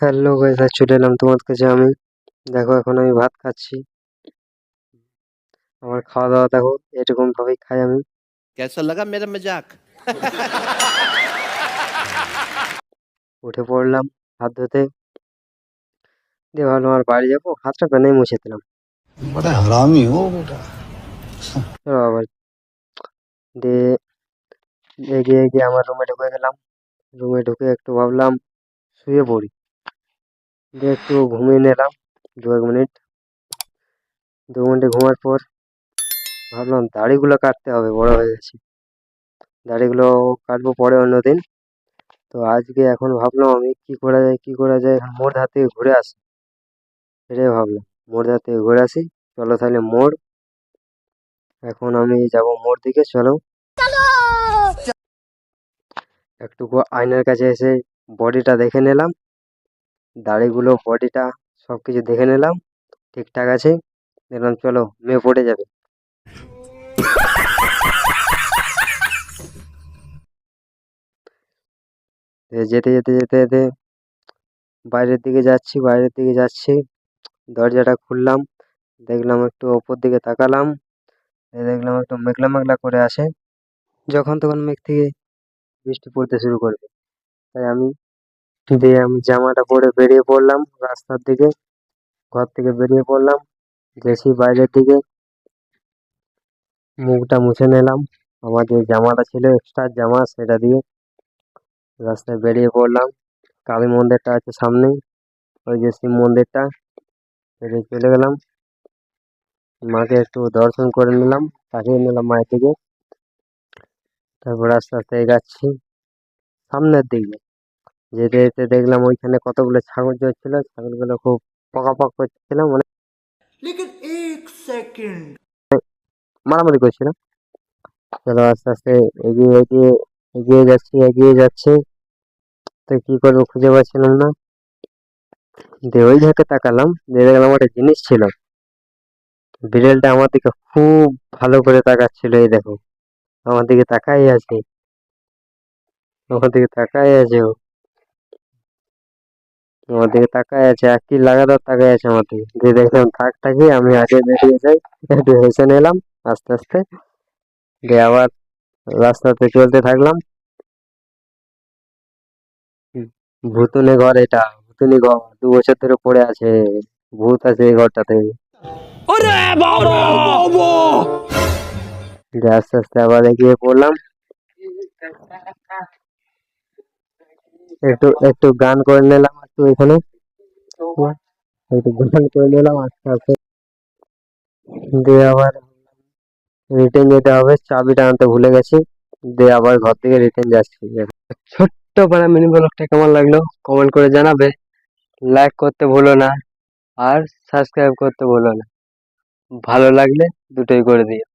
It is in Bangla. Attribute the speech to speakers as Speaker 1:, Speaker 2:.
Speaker 1: হ্যালো গাইস, আজ চলে এলাম তোমার কাছে আমি। দেখো এখন আমি ভাত খাচ্ছি। আমার খাওয়া দাওয়া দেখো, এরকম ভাবেই খাই আমি।
Speaker 2: कैसा लगा मेरा मजाक?
Speaker 1: উঠে পড়লাম হাত ধুতে, দিয়ে ভাবলাম আর বাড়ি যাবো, হাতটা প্যানে মুছে দিলাম।
Speaker 3: बड़ा हरामी हो बेटा।
Speaker 1: চলো আবার দিয়ে এগিয়ে এগিয়ে আমার রুমে ঢুকে গেলাম। রুমে ঢুকে একটু ভাবলাম শুয়ে পড়ি, দিয়ে একটু ঘুমিয়ে নিলাম 2 মিনিট। 2 মিনিট ঘুমার পর ভাবলাম দাড়িগুলো কাটতে হবে, বড় হয়ে গেছে। দাড়িগুলো কাটবো পরে অন্যদিন। তো আজকে এখন ভাবলাম আমি কি করা যায় এখন মোড় ধার থেকে ঘুরে আসি। সেটাই ভাবলাম, মোড় ধার থেকে ঘুরে আসি। চলো তাহলে মোড়, এখন আমি যাব মোড় দিকে, চলো। একটু আয়নার কাছে এসে বডিটা দেখে নিলাম, দাড়িগুলো বডিটা সবকিছু দেখে নিলাম, ঠিকঠাক আছে। দেখলাম চলো মেয়ে পড়ে যাবে। যেতে যেতে যেতে যেতে বাইরের দিকে যাচ্ছি। দরজাটা খুললাম, দেখলাম একটু ওপর দিকে তাকালাম, দেখলাম একটু মেঘলা মেঘলা করে আসে। যখন তখন মেঘ থেকে বৃষ্টি পড়তে শুরু করবে, তাই আমি জামাটা পরে বেরিয়ে পড়লাম রাস্তার দিকে। ঘর থেকে বেরিয়ে পড়লাম, গেছি বাইরের দিকে, মুখটা মুছে নিলাম। আমার যে জামাটা ছিল এক্সট্রা জামা, সেটা দিয়ে রাস্তায় বেরিয়ে পড়লাম। কালী মন্দিরটা আছে সামনেই, ওই যে শিব মন্দিরটা, সেটাই চলে গেলাম। মাকে একটু দর্শন করে নিলাম, তাকিয়ে নিলাম মায়ের দিকে। তারপর আস্তে আস্তে এগাচ্ছি সামনের দিকে। যেতে যেতে দেখলাম ওইখানে কতগুলো ছাগল চড়ছিল, ছাগলগুলো খুব পকাপক করছিল, মানে
Speaker 3: लेकिन एक सेकंड
Speaker 1: মারামারি করছিল। চলো আস্তে আস্তে এগিয়ে এগিয়ে এগিয়ে যাচ্ছি। তো কি করবো খুঁজে পাচ্ছিলাম না, দিয়ে ওই ধাকে তাকালাম, দিয়ে দেখলাম একটা জিনিস ছিল। বিড়ালটা আমার দিকে খুব ভালো করে তাকাচ্ছিল, এই দেখো আমার দিকে তাকাই আছে, আমার দিকে তাকাই আছে ও, আমার দিকে তাকাই আছে, আর কি লাগাতার তাকাই আছে আমার দিকে। দিয়ে দেখলাম থাকি আমি আগে বেরিয়ে যাই, একটু হেসে নিলাম আস্তে আস্তে। দিয়ে আবার রাস্তাতে চলতে থাকলাম। ভুতুনে ঘর, এটা ভুতুনি ঘর, 2 বছর ধরে পড়ে আছে, ভূত আছে এই ঘরটাতে। দিয়ে আস্তে আস্তে আবার এগিয়ে পড়লাম। একটু একটু গান করে নিলাম একটু এখানে, একটু গান করে নিলাম আস্তে আস্তে। দিয়ে আবার রিটার্ন যেতে হবে, চাবিটা আনতে ভুলে গেছি। দিয়ে আবার ঘর থেকে রিটার্ন যাচ্ছি। ছোট্ট পাড়া মিনি ব্লগটা কেমন লাগলো কমেন্ট করে জানাবে। লাইক করতে ভুলো না, আর সাবস্ক্রাইব করতে ভুলো না। ভালো লাগলে দুটোই করে দিও।